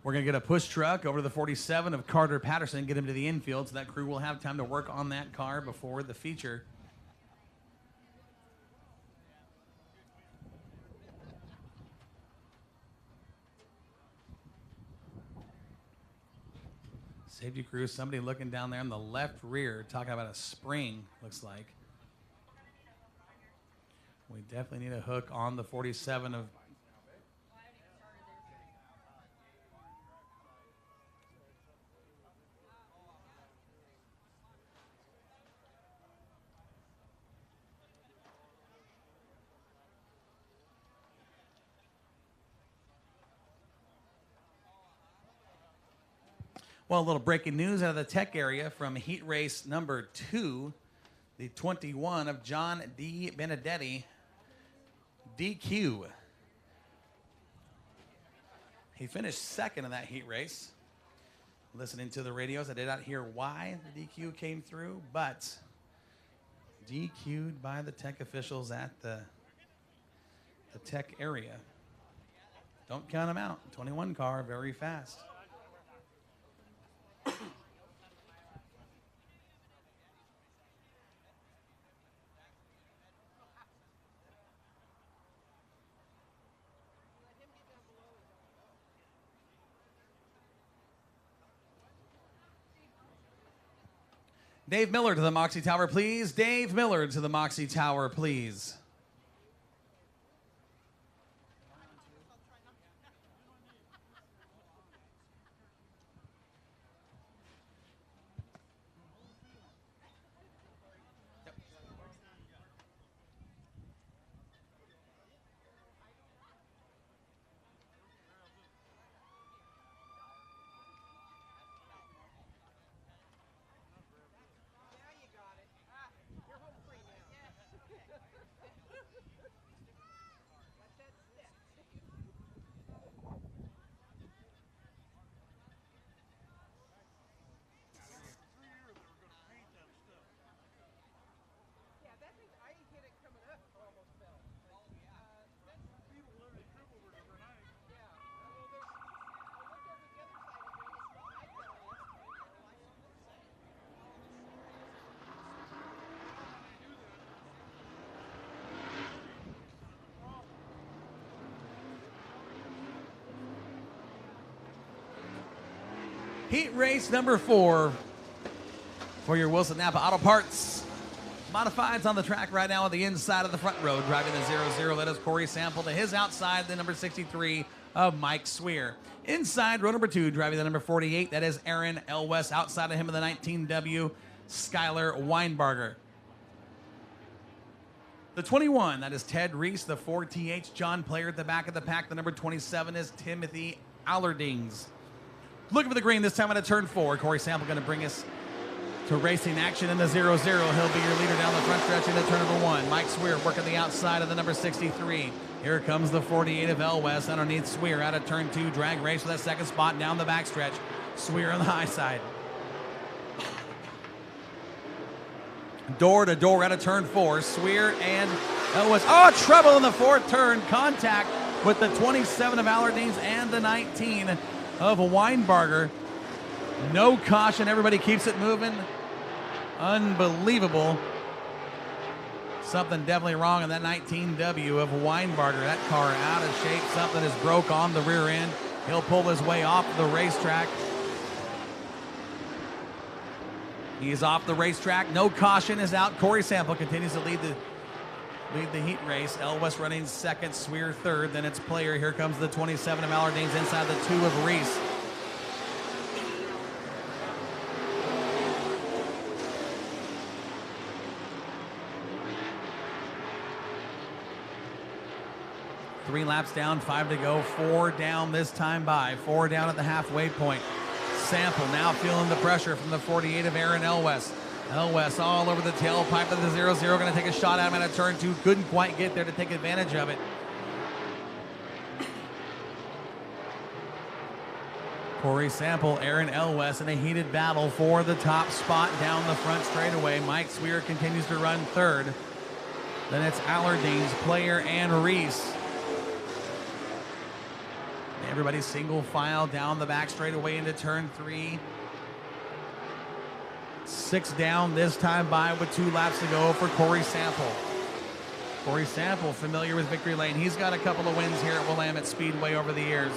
We're going to get a push truck over to the 47 of Carter Patterson, get him to the infield, so that crew will have time to work on that car before the feature. Safety crew, somebody looking down there in the left rear, talking about a spring, looks like. We definitely need a hook on the 47 of... Well, a little breaking news out of the tech area from heat race number 2, the 21 of John D. Benedetti, DQ. He finished second in that heat race. Listening to the radios, I did not hear why the DQ came through, but DQ'd by the tech officials at the tech area. Don't count them out. 21 car, very fast. Dave Miller to the Moxie Tower, please. Dave Miller to the Moxie Tower, please. Heat race number 4 for your Wilson Napa Auto Parts. Modifieds on the track right now on the inside of the front row, driving the 0-0. That is Corey Sample to his outside, the number 63 of Mike Swear. Inside row number 2, driving the number 48, that is Aaron Elwes. Outside of him in the 19W, Skylar Weinbarger. The 21, that is Ted Reese. The 4TH, John Player at the back of the pack. The number 27 is Timothy Allerdings. Looking for the green this time at turn 4. Corey Sample going to bring us to racing action in the 0-0. He'll be your leader down the front stretch into turn number 1. Mike Swear working the outside of the number 63. Here comes the 48 of Elwes underneath Swear out of turn 2. Drag race for that second spot down the backstretch. Swear on the high side. Door to door out of turn 4. Swear and Elwes. Oh, trouble in the fourth turn. Contact with the 27 of Allerdings and the 19 of Weinbarger. No caution. Everybody keeps it moving. Unbelievable. Something definitely wrong in that 19W of Weinbarger. That car out of shape. Something is broke on the rear end. He'll pull his way off the racetrack. He's off the racetrack. No caution is out. Corey Sample continues to lead the heat race. Elwes running second, Swear third. Then it's Player. Here comes the 27 of Allerdings inside the 2 of Reese. Three laps down, 5 to go, 4 down this time by. 4 down at the halfway point. Sample now feeling the pressure from the 48 of Aaron Elwes. Elwes all over the tailpipe of the 0-0. Going to take a shot at him at a turn 2. Couldn't quite get there to take advantage of it. Corey Sample, Aaron Elwes in a heated battle for the top spot down the front straightaway. Mike Swear continues to run third. Then it's Allerdings, Player, and Reese. Everybody single file down the back straightaway into turn 3. 6 down this time by with 2 laps to go for Corey Sample. Corey Sample, familiar with Victory Lane. He's got a couple of wins here at Willamette Speedway over the years.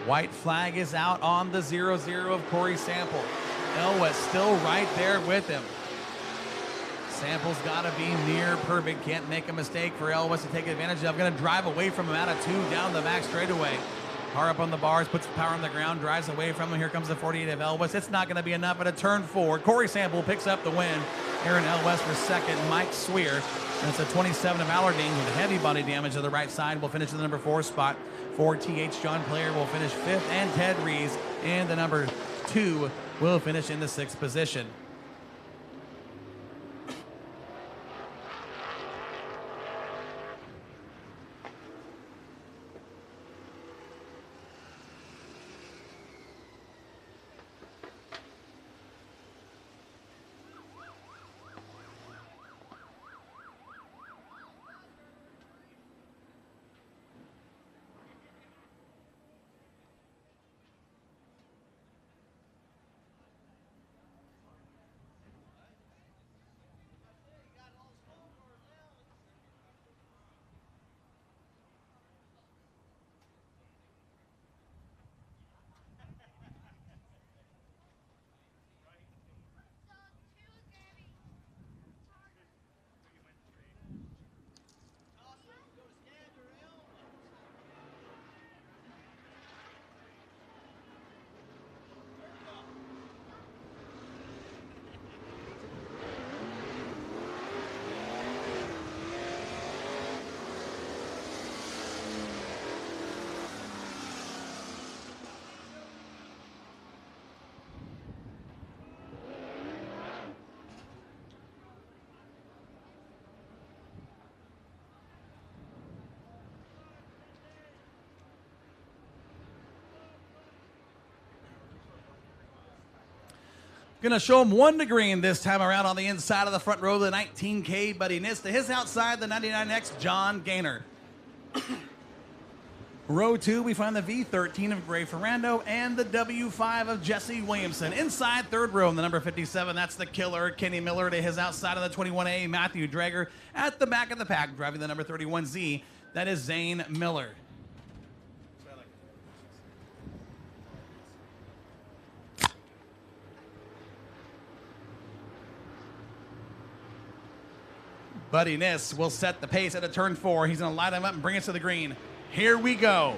White flag is out on the 0-0 of Corey Sample. Elwes still right there with him. Sample's got to be near perfect. Can't make a mistake for Elwes to take advantage of. Going to drive away from him out of 2 down the back straightaway. Car up on the bars, puts power on the ground, drives away from him. Here comes the 48 of Elwes. It's not going to be enough at a turn 4. Corey Sample picks up the win. Aaron Elwes for second. Mike Swear. And it's a 27 of Allardine with heavy body damage to the right side. Will finish in the number 4 spot. 4TH John Player will finish 5th. And Ted Rees in the number 2 will finish in the 6th position. Going to show him 1 to green this time around on the inside of the front row of the 19K, Buddy Niss. To his outside, the 99X, John Gaynor. Row 2, we find the V13 of Gray Ferrando and the W5 of Jesse Williamson. Inside third row in the number 57, that's the killer, Kenny Miller. To his outside of the 21A, Matthew Drager. At the back of the pack, driving the number 31Z, that is Zane Miller. Buddy Niss will set the pace at a turn 4. He's going to light him up and bring us to the green. Here we go.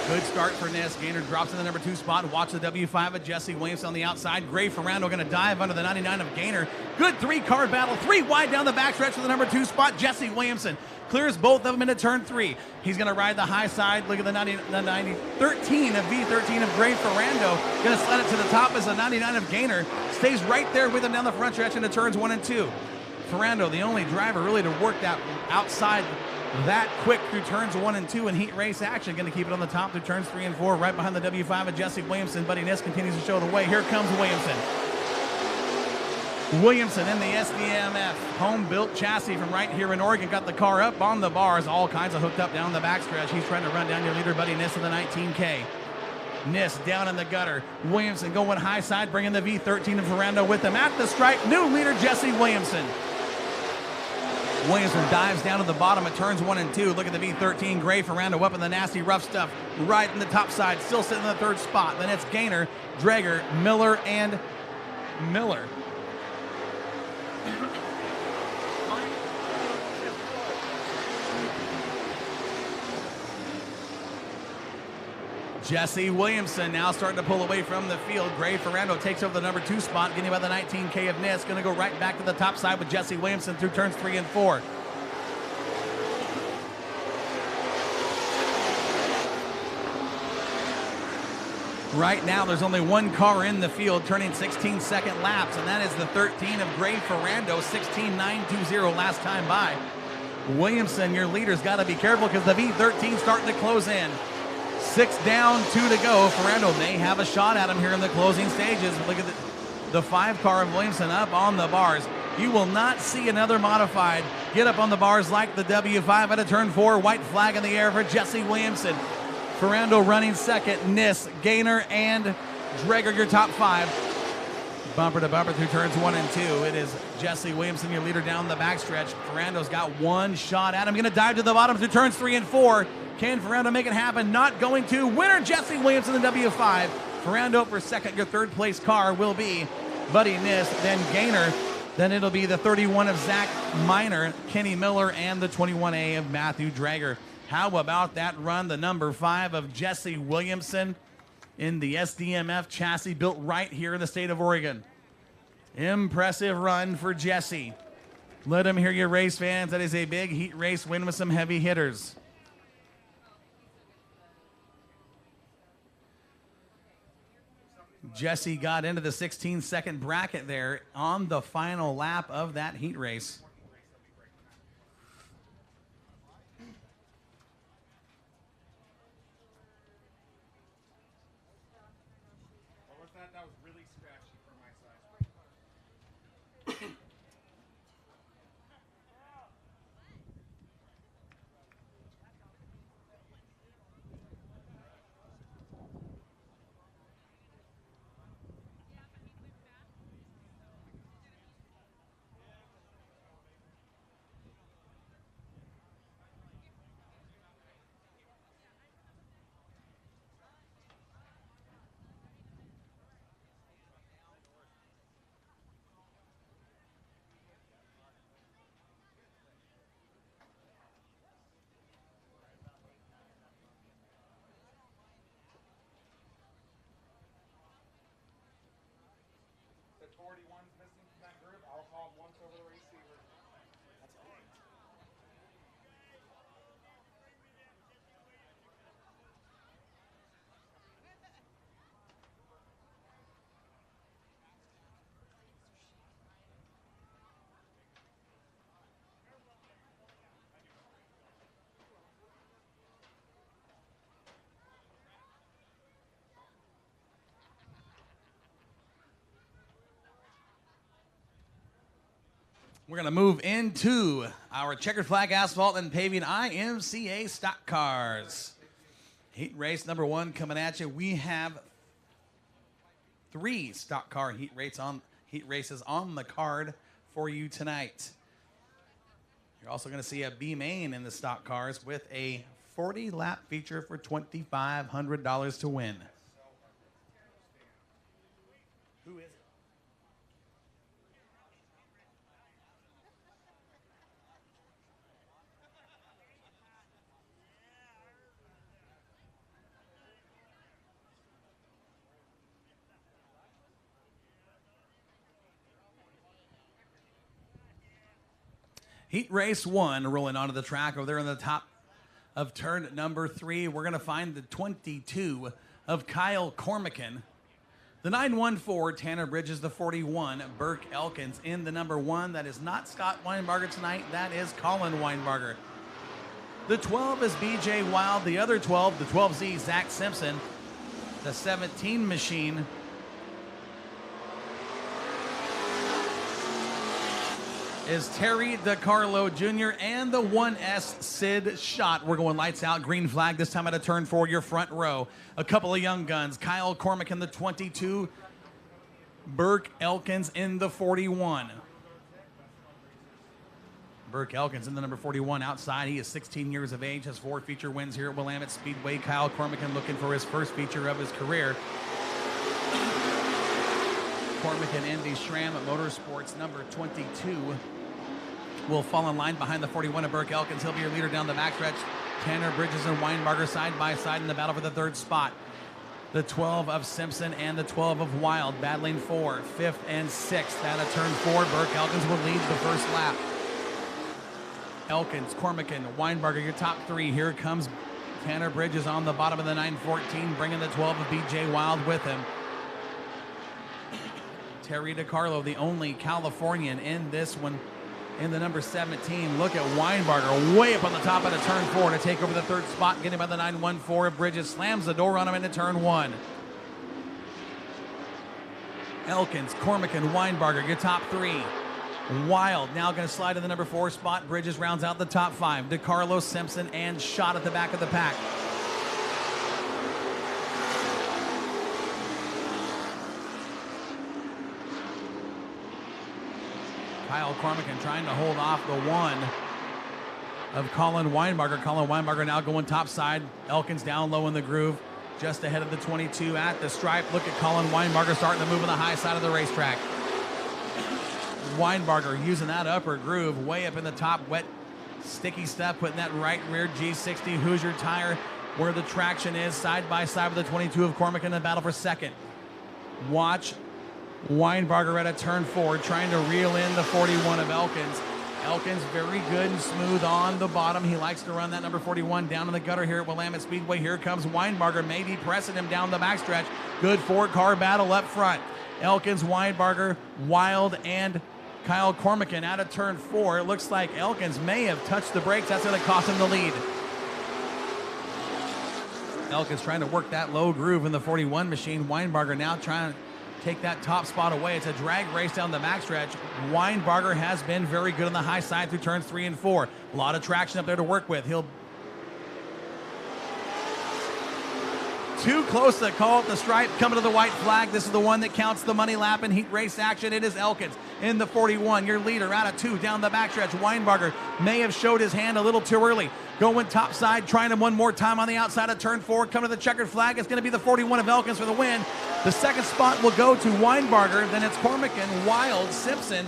Good start for Niss. Gaynor drops in the number 2 spot. Watch the W5 of Jesse Williamson on the outside. Gray Ferrando going to dive under the 99 of Gaynor. Good 3-card battle. 3 wide down the backstretch for the number 2 spot. Jesse Williamson clears both of them into turn 3. He's going to ride the high side. Look at the 13 of V13 of Gray Ferrando. Going to slide it to the top as the 99 of Gaynor stays right there with him down the front stretch into turns 1 and 2. Ferrando, the only driver really to work that outside that quick through turns 1 and 2 in heat race action. Going to keep it on the top through turns 3 and 4, right behind the W5 of Jesse Williamson. Buddy Niss continues to show the way. Here comes Williamson. Williamson in the SDMF home-built chassis from right here in Oregon. Got the car up on the bars, all kinds of hooked up down the backstretch. He's trying to run down your leader, Buddy Niss, in the 19K. Niss down in the gutter. Williamson going high side, bringing the V13 of Ferrando with him at the stripe. New leader, Jesse Williamson. Williamson dives down to the bottom at turns 1 and 2. Look at the V13. Gray Ferrando up in the nasty rough stuff. Right in the top side. Still sitting in the 3rd spot. Then it's Gaynor, Drager, Miller, and Miller. Jesse Williamson now starting to pull away from the field. Gray Ferrando takes over the number 2 spot, getting by the 19K of Niss. Going to go right back to the top side with Jesse Williamson through turns 3 and 4. Right now, there's only 1 car in the field turning 16-second laps, and that is the 13 of Gray Ferrando, 16.920 last time by. Williamson, your leader's got to be careful because the V13 starting to close in. 6 down, 2 to go. Ferrando may have a shot at him here in the closing stages. Look at The 5 car of Williamson up on the bars. You will not see another modified get up on the bars like the W5 out of turn 4. White flag in the air for Jesse Williamson. Ferrando running second. Nis, Gaynor, and Dreger your top 5. Bumper to bumper through turns 1 and 2. It is Jesse Williamson, your leader down the backstretch. Ferrando's got one shot at him. Going to dive to the bottom through turns 3 and 4. Can Ferrando make it happen? Not going to. Winner Jesse Williamson, the W5. Ferrando for second. Your third place car will be Buddy Nis, then Gaynor. Then it'll be the 31 of Zach Miner, Kenny Miller, and the 21A of Matthew Drager. How about that run? The number 5 of Jesse Williamson in the SDMF chassis built right here in the state of Oregon. Impressive run for Jesse. Let him hear you, race fans. That is a big heat race win with some heavy hitters. Jesse got into the 16-second bracket there on the final lap of that heat race. That was really scratchy from my side. The 41's missing from that group. I'll call him once over the receiver. We're going to move into our checkered flag asphalt and paving IMCA stock cars. Heat race number 1 coming at you. We have 3 stock car heat races on the card for you tonight. You're also going to see a B main in the stock cars with a 40-lap feature for $2,500 to win. Who is it? Heat race 1 rolling onto the track over there in the top of turn number 3. We're going to find the 22 of Kyle Cormican. The 914, Tanner Bridges, the 41, Burke Elkins in the number 1. That is not Scott Weinbarger tonight. That is Colin Weinbarger. The 12 is BJ Wild. The other 12, the 12Z, Zach Simpson. The 17 machine is Terry DeCarlo Jr. and the 1S Sid Schott. We're going lights out, green flag this time out of turn 4, your front row. A couple of young guns. Kyle Cormick in the 22, Burke Elkins in the 41. Burke Elkins in the number 41 outside. He is 16 years of age, has 4 feature wins here at Willamette Speedway. Kyle Cormican looking for his first feature of his career. Cormican Indy Schramm at Motorsports number 22 will fall in line behind the 41 of Burke Elkins. He'll be your leader down the backstretch. Tanner Bridges and Weinbarger side by side in the battle for the 3rd spot. The 12 of Simpson and the 12 of Wild battling for 5th and 6th. Out of turn 4, Burke Elkins will lead the first lap. Elkins, Cormican, Weinbarger, your top 3. Here comes Tanner Bridges on the bottom of the 914, bringing the 12 of BJ Wild with him. Terry DeCarlo, the only Californian in this one, in the number 17. Look at Weinbarger way up on the top of the turn 4 to take over the 3rd spot, getting by the 914. Bridges slams the door on him into turn 1. Elkins, Cormac, and Weinbarger, your top three. Wild now going to slide to the number 4 spot. Bridges rounds out the top 5. DeCarlo, Simpson, and Schott at the back of the pack. Kyle Cormacan trying to hold off the 1 of Colin Weinbarger. Colin Weinbarger now going top side. Elkins down low in the groove, just ahead of the 22 at the stripe. Look at Colin Weinbarger starting to move on the high side of the racetrack. Weinbarger using that upper groove way up in the top, wet, sticky stuff, putting that right rear G60 Hoosier tire where the traction is, side by side with the 22 of Cormac in the battle for second. Watch Weinbarger at a turn 4, trying to reel in the 41 of Elkins. Elkins very good and smooth on the bottom. He likes to run that number 41 down in the gutter here at Willamette Speedway. Here comes Weinbarger, maybe pressing him down the backstretch. Good 4-car battle up front. Elkins, Weinbarger, Wild, and Kyle Cormacan out of turn 4. It looks like Elkins may have touched the brakes. That's going to cost him the lead. Elkins trying to work that low groove in the 41 machine. Weinbarger now trying to take that top spot away. It's a drag race down the backstretch. Weinbarger has been very good on the high side through turns 3 and 4. A lot of traction up there to work with. He'll too close to call it the stripe, coming to the white flag. This is the one that counts the money lap in heat race action. It is Elkins in the 41, your leader out of 2 down the backstretch. Weinbarger may have showed his hand a little too early. Going top side, trying him one more time on the outside of turn 4. Coming to the checkered flag. It's going to be the 41 of Elkins for the win. The second spot will go to Weinbarger. Then it's Cormacan, Wild, Simpson,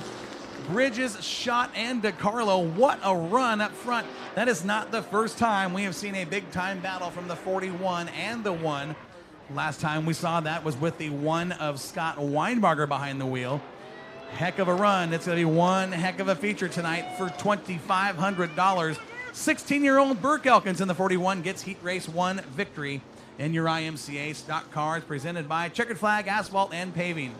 Bridges, Schott, and DeCarlo. What a run up front. That is not the first time we have seen a big-time battle from the 41 and the 1. Last time we saw that was with the 1 of Scott Weinbarger behind the wheel. Heck of a run. It's going to be one heck of a feature tonight for $2,500. 16-year-old Burke Elkins in the 41 gets Heat Race 1 victory in your IMCA stock cars, presented by Checkered Flag Asphalt and Paving.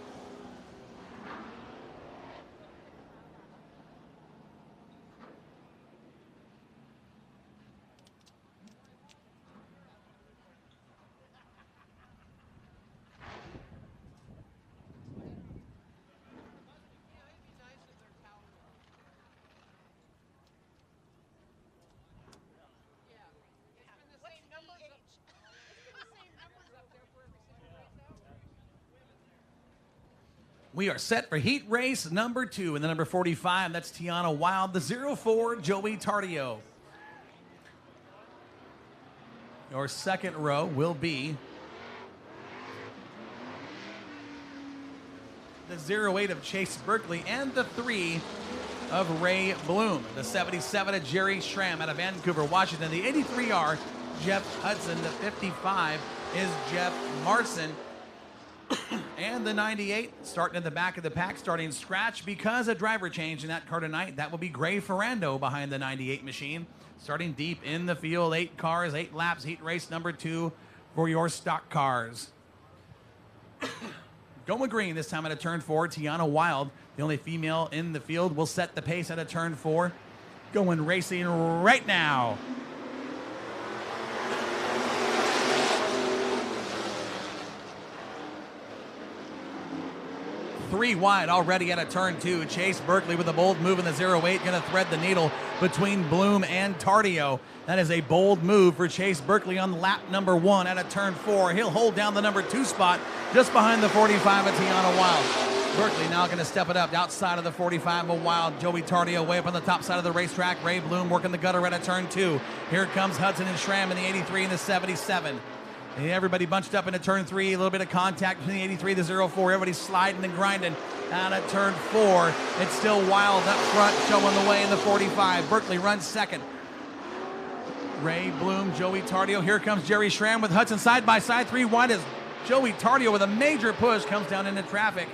We are set for heat race number 2. In the number 45, that's Tiana Wild. The 04, Joey Tardio. Your second row will be the 08 of Chase Berkeley and the 3 of Ray Bloom. The 77 of Jerry Schramm out of Vancouver, Washington. The 83R, Jeff Hudson. The 55 is Jeff Marson. And the 98, starting at the back of the pack, starting scratch because a driver change in that car tonight. That will be Gray Ferrando behind the 98 machine. Starting deep in the field, 8 cars, 8 laps, heat race number 2 for your stock cars. Going green this time at a turn 4, Tiana Wild, the only female in the field, will set the pace at a turn 4. Going racing right now. 3 wide already at a turn 2. Chase Berkeley with a bold move in the 08, going to thread the needle between Bloom and Tardio. That is a bold move for Chase Berkeley on lap number 1 at a turn 4. He'll hold down the number 2 spot just behind the 45 of Tiana Wild. Berkeley now going to step it up outside of the 45 of Wild. Joey Tardio way up on the top side of the racetrack. Ray Bloom working the gutter at a turn 2. Here comes Hudson and Schramm in the 83 and the 77. And everybody bunched up into turn 3. A little bit of contact between the 83 and the 04. Everybody's sliding and grinding out of turn 4. It's still Wild up front, showing the way in the 45. Berkeley runs second. Ray Bloom, Joey Tardio. Here comes Jerry Schramm with Hudson side by side. 3 wide as Joey Tardio with a major push comes down into traffic.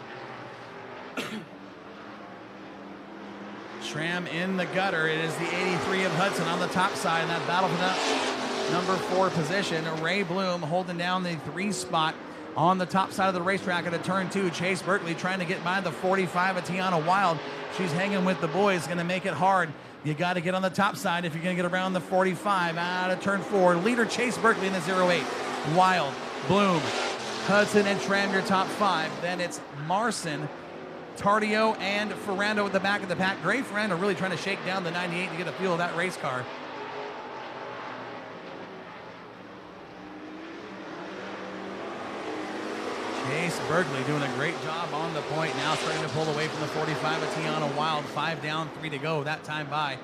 Schramm in the gutter. It is the 83 of Hudson on the top side in that battle for that number 4 position. Ray Bloom holding down the 3 spot on the top side of the racetrack at a turn 2. Chase Berkeley trying to get by the 45 of Tiana Wild. She's hanging with the boys, going to make it hard. You got to get on the top side if you're going to get around the 45 out of turn 4. Leader Chase Berkeley in the 08. Wild, Bloom, Hudson and Schramm, your top 5. Then it's Marson, Tardio, and Ferrando at the back of the pack. Gray Ferrando really trying to shake down the 98 to get a feel of that race car. Chase Berkeley doing a great job on the point. Now starting to pull away from the 45 of Tiana Wild. 5 down, 3 to go that time by.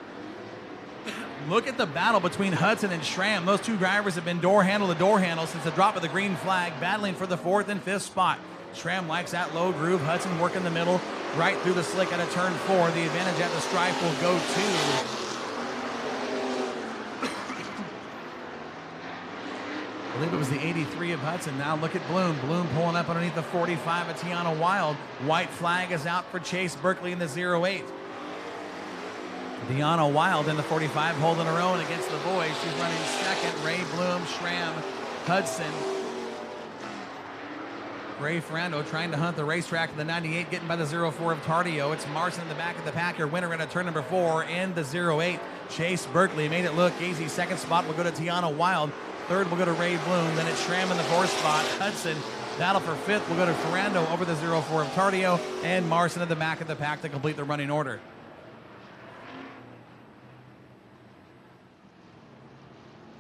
Look at the battle between Hudson and Schramm. Those two drivers have been door handle to door handle since the drop of the green flag, battling for the 4th and 5th spot. Schramm likes that low groove. Hudson working the middle, right through the slick out of turn 4. The advantage at the stripe will go to I believe it was the 83 of Hudson. Now look at Bloom. Bloom pulling up underneath the 45 of Tiana Wild. White flag is out for Chase Berkeley in the 08. Tiana Wild in the 45 holding her own against the boys. She's running second. Ray Bloom, Schramm, Hudson. Ray Ferrando trying to hunt the racetrack in the 98, getting by the 04 of Tardio. It's Marson in the back of the pack. Your winner into turn number 4 in the 08. Chase Berkeley made it look easy. Second spot will go to Tiana Wild. Third will go to Ray Bloom. Then it's Schramm in the 4th spot. Hudson, battle for 5th, will go to Ferrando over the 04 of Tardio. And Marson at the back of the pack to complete the running order.